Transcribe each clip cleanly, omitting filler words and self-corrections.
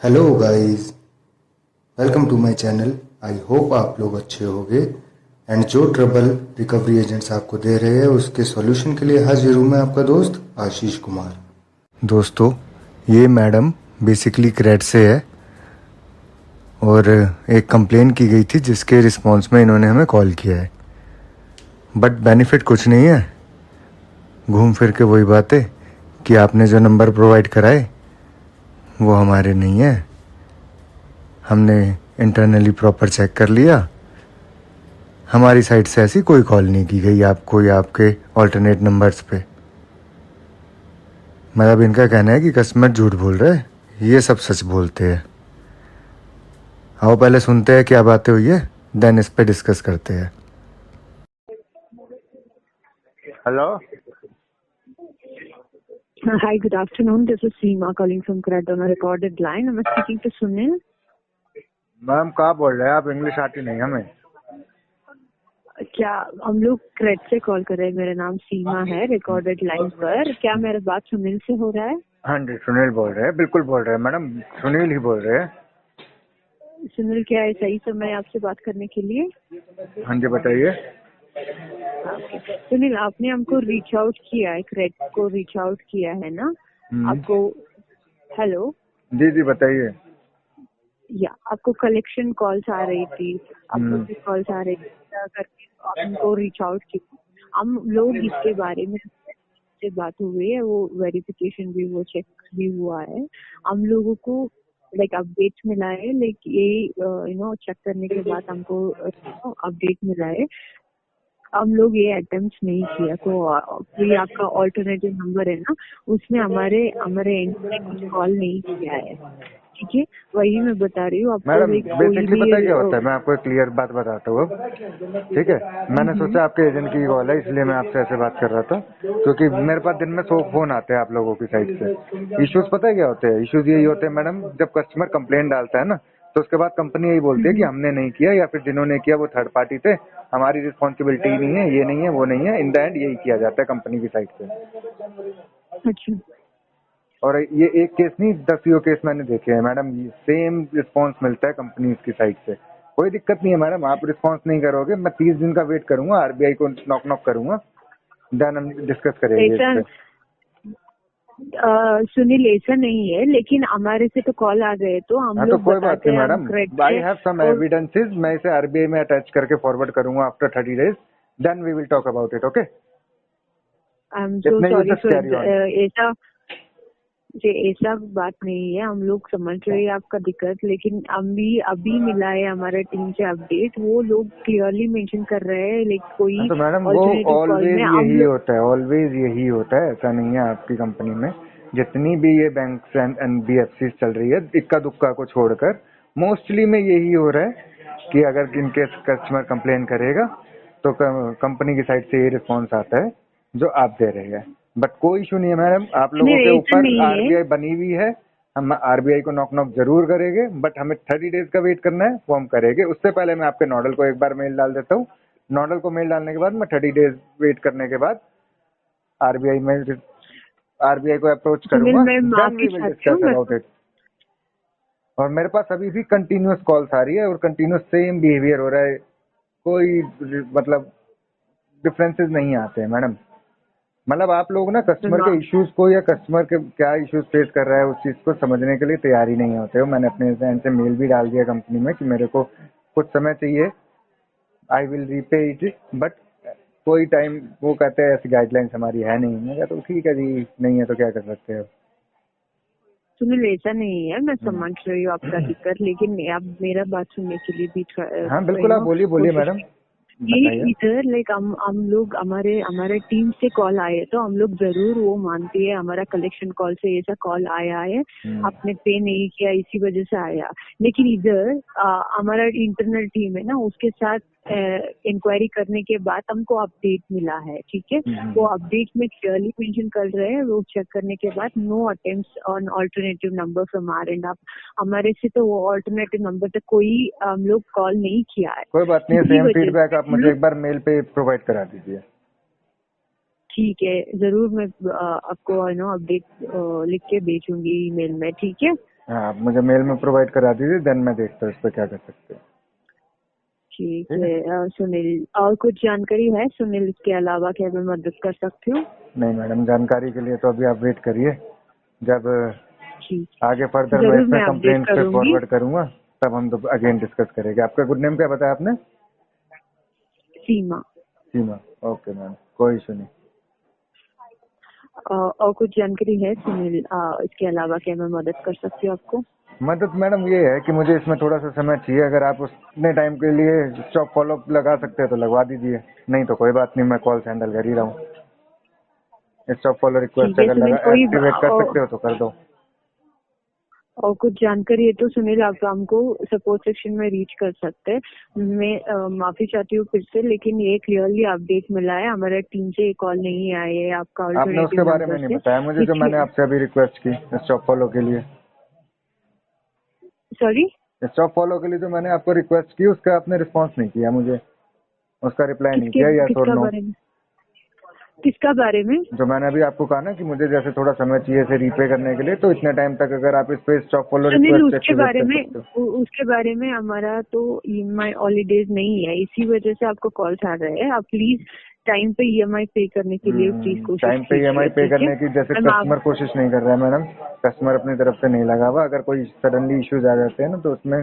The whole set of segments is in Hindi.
Hello guys, welcome to my channel. I hope आप लोग अच्छे होंगे एंड जो ट्रबल रिकवरी एजेंट्स आपको दे रहे हैं उसके सॉल्यूशन के लिए हाजिर हूँ मैं आपका दोस्त आशीष कुमार। दोस्तों, ये मैडम बेसिकली क्रेड से है और एक कंप्लेन की गई थी जिसके रिस्पांस में इन्होंने हमें कॉल किया है। बट बेनिफिट कुछ नहीं है, घूम फिर के वही बात है कि आपने जो नंबर प्रोवाइड कराए वो हमारे नहीं है। हमने इंटरनली प्रॉपर चेक कर लिया, हमारी साइड से ऐसी कोई कॉल नहीं की गई आपको या आपके ऑल्टरनेट नंबर्स पे। मतलब इनका कहना है कि कस्टमर झूठ बोल रहे हैं, ये सब सच बोलते हैं। आओ पहले सुनते हैं क्या बातें हुई है, देन इस पे डिस्कस करते हैं। Hello? Hi, good afternoon. This is Seema calling from Cred on a recorded line. I'm speaking to Sunil. Ma'am कहाँ बोल रहे हैं आप? इंग्लिश आती नहीं हमें। क्या हम लोग क्रेड से कॉल कर रहे हैं? मेरा नाम सीमा है, रिकॉर्डेड लाइन पर। क्या मेरा बात सुनील से हो रहा है? हाँ जी, सुनील बोल रहे हैं, बिल्कुल बोल रहे हैं मैडम, सुनील ही बोल रहे हैं। सुनील, क्या है सही समय आपसे बात करने के लिए? हाँ जी, बताइए। ओके सुनील, आपने हमको रीच आउट किया है, क्रेड को रीच आउट किया है ना आपको? हेलो जी जी, बताइए। या आपको कलेक्शन कॉल्स आ रही थी, आपको कॉल्स आ रही थी करके हमको रीच आउट किया। हम लोग इसके बारे में से बात हुई है, वो वेरिफिकेशन भी, वो चेक भी हुआ है। हम लोगों को लाइक अपडेट मिला है, लाइक ये चेक करने के बाद हमको अपडेट मिला है। हम लोग ये अटेम्प्ट नहीं किया, कोई आपका ऑल्टरनेटिव नंबर है ना, उसमें हमारे एंड से कुछ कॉल नहीं किया है। ठीक है, वही मैं बता रही हूँ आपको। मैडम कोई बेसिकली भी पता है क्या होता है, मैं आपको एक क्लियर बात बताता हूँ अब। ठीक है, मैंने सोचा आपके एजेंट की कॉल है इसलिए मैं आपसे ऐसे बात कर रहा था, क्योंकि मेरे पास दिन में 100 फोन आते हैं आप लोगों की साइड से। इश्यूज पता है क्या होते हैं? इश्यूज यही होते हैं मैडम, जब कस्टमर कंप्लेंट डालता है ना, तो उसके बाद कंपनी यही बोलती है कि हमने नहीं किया, या फिर जिन्होंने किया वो थर्ड पार्टी थे, हमारी रिस्पॉन्सिबिलिटी नहीं है, ये नहीं है, वो नहीं है। इन द एंड यही किया जाता है कंपनी की साइड से। अच्छा, और ये एक केस नहीं, 10 केस मैंने देखे हैं मैडम, सेम रिस्पांस मिलता है कंपनी की साइड से। कोई दिक्कत नहीं है मैडम, आप रिस्पांस नहीं करोगे, मैं 30 दिन का वेट करूंगा, आरबीआई को नॉक नॉक करूंगा, देन हम डिस्कस करेंगे इस ऐसा पे। सुनील ऐसा नहीं है, लेकिन हमारे से तो कॉल आ गए तो हम हाँ तो लोग कोई बात बताते नहीं हैं, हम मैडम, क्रेड आई से। हैव सम और एविडेंसेस, मैं इसे आरबीआई में अटैच करके फॉरवर्ड करूंगा after 30 days, then we will talk about it. Okay, I am so इतने you sorry just for carry on. ऐसा। ये ऐसा बात नहीं है, हम लोग समझ रहे हैं आपका दिक्कत, लेकिन अभी मिला है हमारे टीम से अपडेट। वो लोग क्लियरली मेंशन कर रहे हैं, लाइक हाँ कोई तो मैडम वो ऑल्टरनेटिव कॉल में ऑलवेज हम यही लोग। होता है, ऑलवेज यही होता है, ऐसा नहीं है आपकी कंपनी में जितनी भी ये बैंक एंड एनबीएफसी चल रही है, इक्का दुक्का को छोड़कर मोस्टली में यही हो रहा है कि अगर इनकेस कस्टमर कंप्लेन करेगा तो कंपनी की साइड से ये रिस्पॉन्स आता है जो आप दे रहे हैं। बट कोई इशू नहीं है मैडम, आप लोगों नहीं, के ऐसा ऊपर नहीं है। आरबीआई बनी हुई है, हम आरबीआई को नॉक नॉक जरूर करेंगे, बट हमें 30 days का वेट करना है, वो हम करेंगे। उससे पहले मैं आपके नॉडल को एक बार मेल डाल देता हूँ, नॉडल को मेल डालने के बाद मैं 30 days वेट करने के बाद आरबीआई में आरबीआई को अप्रोच सुनील, करूंगा, मैं देन माफी वी विल चाहती हूँ। Discuss about it. और मेरे पास अभी भी कंटिन्यूअस कॉल्स आ रही है और कंटिन्यूअस सेम बिहेवियर हो रहा है, कोई मतलब डिफरेंसेस नहीं आते हैं मैडम। मतलब आप लोग ना कस्टमर के इश्यूज को या कस्टमर के क्या इश्यूज फेस कर रहा है उस चीज को समझने के लिए तैयार ही नहीं होते हो। मैंने अपने एंड से मेल भी डाल दिया कंपनी में कि मेरे को कुछ समय चाहिए, I will repay it, but कोई टाइम वो कहते हैं ऐसी गाइडलाइंस हमारी है नहीं। मैं कहता हूँ ठीक है जी, नहीं है तो क्या कर सकते हैं। सुनील, ऐसा नहीं है, मैं समझ रही हूँ आपका दिक्कत, लेकिन आप मेरा बात सुनने के लिए भी हाँ बिल्कुल, आप बोलिए बोलिए कोशिश। मैडम, ये बताइए। इधर लाइक हम लोग हमारे टीम से कॉल आए तो हम लोग जरूर वो मानते हैं, हमारा कलेक्शन कॉल से ऐसा कॉल आया है, आपने पे नहीं किया इसी वजह से आया। लेकिन इधर हमारा इंटरनल टीम है ना, उसके साथ इंक्वायरी करने के बाद हमको अपडेट मिला है। ठीक है, वो अपडेट में क्लियरली मेंशन कर रहे हैं, वो चेक करने के बाद no attempts on alternative number from our end. आप हमारे से तो वो ऑल्टरनेटिव नंबर तक कोई हम लोग कॉल नहीं किया है, कोई बात नहीं है, इसी सेम वजह फीडबैक से आप हम मुझे लोग। एक बार मेल पे प्रोवाइड करा दीजिए। ठीक है, जरूर मैं आपको अपडेट लिख के भेजूंगी ईमेल में। ठीक है, हाँ, आप मुझे मेल में प्रोवाइड करा दीजिए, देन मैं देखता हूँ इस पर क्या कर सकते हैं। ठीक है सुनील, और कुछ जानकारी है सुनील, इसके अलावा क्या मैं मदद कर सकती हूँ? नहीं मैडम, जानकारी के लिए तो अभी आप वेट करिए, जब ठीक, आगे फर्दर मैं जरूर इसमें मैं अपडेट कंप्लेंट पे करूंगी। फॉरवर्ड करूंगा, तब हम तो अगेन डिस्कस करेंगे। आपका गुड नेम क्या बताया आपने? सीमा। सीमा। ओके मैम, कोई इशू नहीं। और कुछ जानकारी है सुनील, इसके अलावा क्या मैं मदद कर सकती हूँ आपको? मदद मैडम ये है कि मुझे इसमें थोड़ा सा समय चाहिए, अगर आप उतने टाइम के लिए स्टॉप फॉलो लगा सकते हैं तो लगवा दीजिए, नहीं तो कोई बात नहीं, मैं कॉल हैंडल कर ही रहा हूँ। स्टॉप फॉलो ठीक रिक्वेस्ट है अगर सुनील, लगा एक्टिवेट कर सकते हो तो कर दो। और कुछ जानकारी है तो सुनील, आप हमको सपोर्ट सेक्शन में रीच कर सकते हैं। मैं माफी चाहती हूँ फिर से, लेकिन ये क्लियरली अपडेट मिला है, हमारे टीम से कॉल नहीं आई है आपका आपने उसके अल्टरनेटिव बारे में नंबर नहीं से। बताया मुझे, जो मैंने आपसे अभी रिक्वेस्ट की स्टॉप फॉलो के लिए। सॉरी, स्टॉप फॉलो के लिए जो मैंने आपको रिक्वेस्ट की, उसका आपने रिस्पॉन्स नहीं किया मुझे, उसका रिप्लाई नहीं किया, यस और किसका नो। बारे में? किसका बारे में? जो मैंने अभी आपको कहा ना कि मुझे जैसे थोड़ा समय चाहिए इसे रीपे करने के लिए, तो इतने टाइम तक अगर आप इस पे stop follow Sunil, request activate कर सकते हो। उसके बारे में हमारा तो EMI हॉलीडेज नहीं है, इसी वजह से आपको कॉल्स आ रहे हैं। आप प्लीज टाइम पे EMI पे करने के लिए प्लीज कोशिश टाइम पे EMI कीजिए, पे ठीक है? करने की जैसे और कस्टमर कोशिश नहीं कर रहा है मैडम, कस्टमर अपनी तरफ से नहीं लगा हुआ। अगर कोई सडनली इश्यूज आ जाते हैं ना, तो उसमें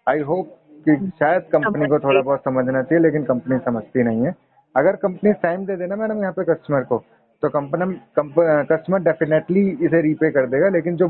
आई होप कि शायद कंपनी को थोड़ा बहुत समझना चाहिए, लेकिन कंपनी समझती नहीं है। अगर कंपनी टाइम दे देना मैडम यहाँ पे कस्टमर को, तो कस्टमर डेफिनेटली इसे रीपे कर देगा। लेकिन जो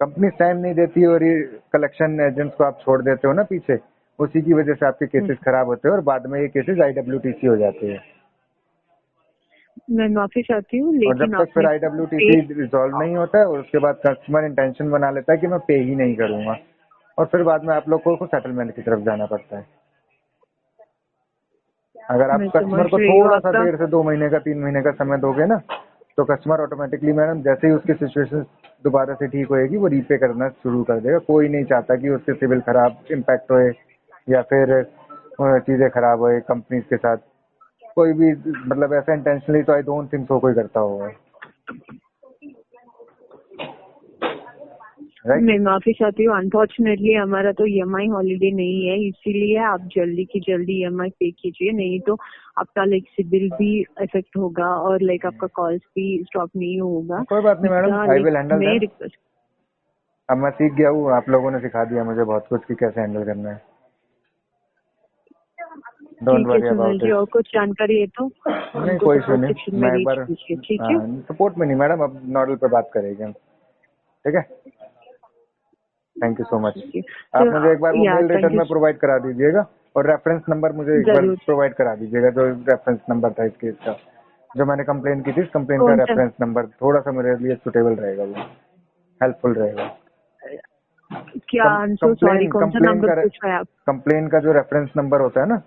कंपनी टाइम नहीं देती और ये कलेक्शन एजेंट्स को आप छोड़ देते हो ना पीछे, उसी की वजह से आपके केसेस खराब होते हैं और बाद में ये केसेस IWTC हो जाते हैं। मैं माफी चाहती हूँ, और जब लेकिन तक फिर आपने IWTC रिजॉल्व नहीं होता है, और उसके बाद कस्टमर इंटेंशन बना लेता है कि मैं पे ही नहीं करूंगा, और फिर बाद में आप लोगों को सेटलमेंट की तरफ जाना पड़ता है। अगर आप मैं समझ कस्टमर को रही हूँ थोड़ा सा आपका। देर से 2 महीने का 3 महीने का समय दोगे ना, तो कस्टमर ऑटोमेटिकली मैडम जैसे ही उसकी सिचुएशन दोबारा से ठीक होएगी, वो रीपे करना शुरू कर देगा। कोई नहीं चाहता कि उसके सिविल खराब इम्पैक्ट होए या फिर चीजें खराब होए कंपनीज के साथ। कोई भी मतलब ऐसा इंटेंशनली तो आई डोंट थिंक सो कोई करता होगा, राइट? मैं माफी चाहती हूँ, अनफॉर्चुनेटली हमारा तो EMI हॉलीडे नहीं है, इसीलिए आप जल्दी की जल्दी EMI पे कीजिए, नहीं तो आपका सिबिल भी इफेक्ट होगा और आपका कॉल्स भी स्टॉप नहीं होगा। कोई बात नहीं मैडम, आई विल हैंडल मैं दैट। रिक्वेस्ट। अब मैं सीख गया हूँ, आप लोगों ने सिखा दिया मुझे बहुत कुछ कि कैसे हैंडल करना है। डोंट ठीक है worry Sunil about ji, it. और कुछ जानकारी है तो नहीं हमको कोई इशू सपोर्ट नहीं, सेक्शन में मैं एक रीच बार कीजिए, ठीक है? सपोर्ट में नहीं मैडम, अब नॉडल पे बात करेंगे हम, ठीक है? Thank you so much. ठीक है, आप तो मुझे एक बार वो मेल थैंक रिटर्न यू। में प्रोवाइड करा दीजिएगा, और रेफरेंस नंबर मुझे एक बार जरूर। प्रोवाइड करा दीजिएगा, जो रेफरेंस नंबर था इस केस का, जो मैंने कंप्लेन की थी, इस कंप्लेन का कौन सा? रेफरेंस नंबर थोड़ा सा मेरे लिए सुटेबल रहेगा, वो हेल्पफुल रहेगा। क्या? आई एम सो सॉरी, कौन सा नंबर पूछा है आप? कंप्लेन का जो रेफरेंस नंबर होता है ना,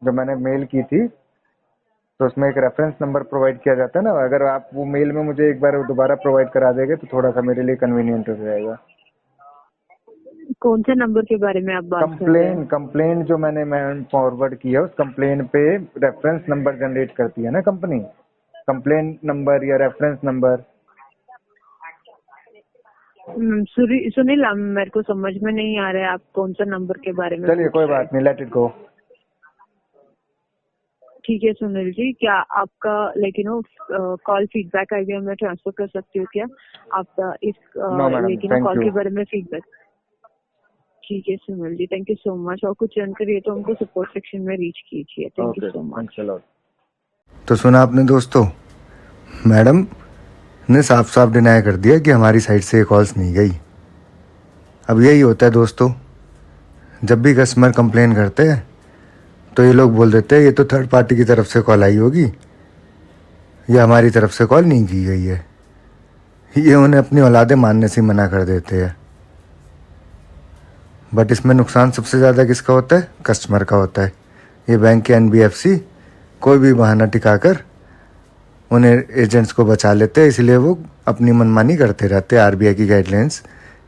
जो मैंने मेल की थी, तो उसमें एक रेफरेंस नंबर प्रोवाइड किया जाता है ना, अगर आप वो मेल में मुझे एक बार दोबारा प्रोवाइड करा देंगे तो थोड़ा सा मेरे लिए कन्वीनियंट हो जाएगा। कौन से नंबर के बारे में आप बात कर रहे हैं? कंप्लेन जो मैंने फॉरवर्ड की है, उस कंप्लेन पे रेफरेंस नंबर जनरेट करती है ना कंपनी, कंप्लेन नंबर या रेफरेंस नंबर। सुनील, मेरे को समझ में नहीं आ रहा है आप कौन सा नंबर के बारे में चलिए पूछ कोई रहे हैं। बात नहीं, लेट इट गो। ठीक है सुनील जी, क्या आपका कॉल फीडबैक आईडी मैं ट्रांसफर कर सकती हूँ क्या? आपका इस no madam, thank call you. के बारे में फीडबैक। ठीक है Sunil ji, thank you so much. और कुछ जानकारी है तो हमको सपोर्ट सेक्शन में रीच कीजिए। Thank you okay, so much. Thanks a lot. तो सुना आपने दोस्तों, मैडम ने साफ साफ डिनाई कर दिया कि हमारी साइड से ये कॉल्स नहीं गई। अब यही होता है दोस्तों, जब भी कस्टमर कंप्लेन करते हैं तो ये लोग बोल देते हैं ये तो थर्ड पार्टी की तरफ से कॉल आई होगी, या हमारी तरफ से कॉल नहीं की गई है। ये उन्हें अपनी औलादे मानने से मना कर देते हैं। बट इसमें नुकसान सबसे ज़्यादा किसका होता है? कस्टमर का होता है। ये बैंक के NBFC कोई भी बहाना टिकाकर उन्हें एजेंट्स को बचा लेते हैं, इसलिए वो अपनी मनमानी करते रहते हैं, RBI की गाइडलाइंस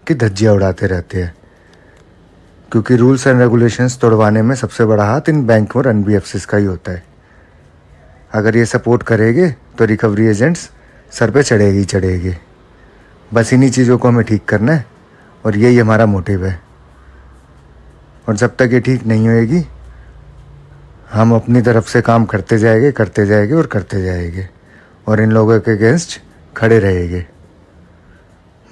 की धज्जियाँ उड़ाते रहते हैं। क्योंकि रूल्स एंड रेगुलेशंस तोड़वाने में सबसे बड़ा हाथ इन बैंक और NBFCs का ही होता है। अगर ये सपोर्ट करेंगे तो रिकवरी एजेंट्स सर पे चढ़ेगी ही चढ़ेगी। बस इन्हीं चीज़ों को हमें ठीक करना है, और यही हमारा मोटिव है। और जब तक ये ठीक नहीं होएगी हम अपनी तरफ से काम करते जाएंगे और करते जाएंगे और इन लोगों के अगेंस्ट खड़े रहेंगे।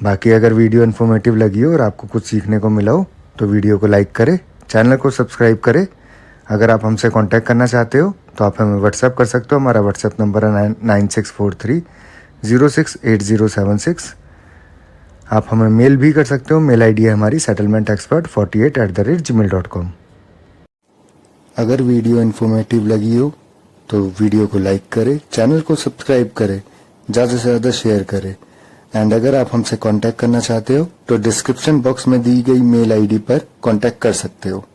बाकी अगर वीडियो इन्फॉर्मेटिव लगी हो और आपको कुछ सीखने को मिला हो तो वीडियो को लाइक करें, चैनल को सब्सक्राइब करें। अगर आप हमसे कांटेक्ट करना चाहते हो तो आप हमें व्हाट्सएप कर सकते हो। हमारा व्हाट्सएप नंबर है 9643068076। आप हमें मेल भी कर सकते हो। मेल आईडी है हमारी settlementexpert48@gmail.com। अगर वीडियो इन्फॉर्मेटिव लगी हो तो वीडियो को लाइक करें, चैनल को सब्सक्राइब करें, ज़्यादा से ज़्यादा शेयर करें। एंड अगर आप हमसे कांटेक्ट करना चाहते हो तो डिस्क्रिप्शन बॉक्स में दी गई मेल आईडी पर कांटेक्ट कर सकते हो।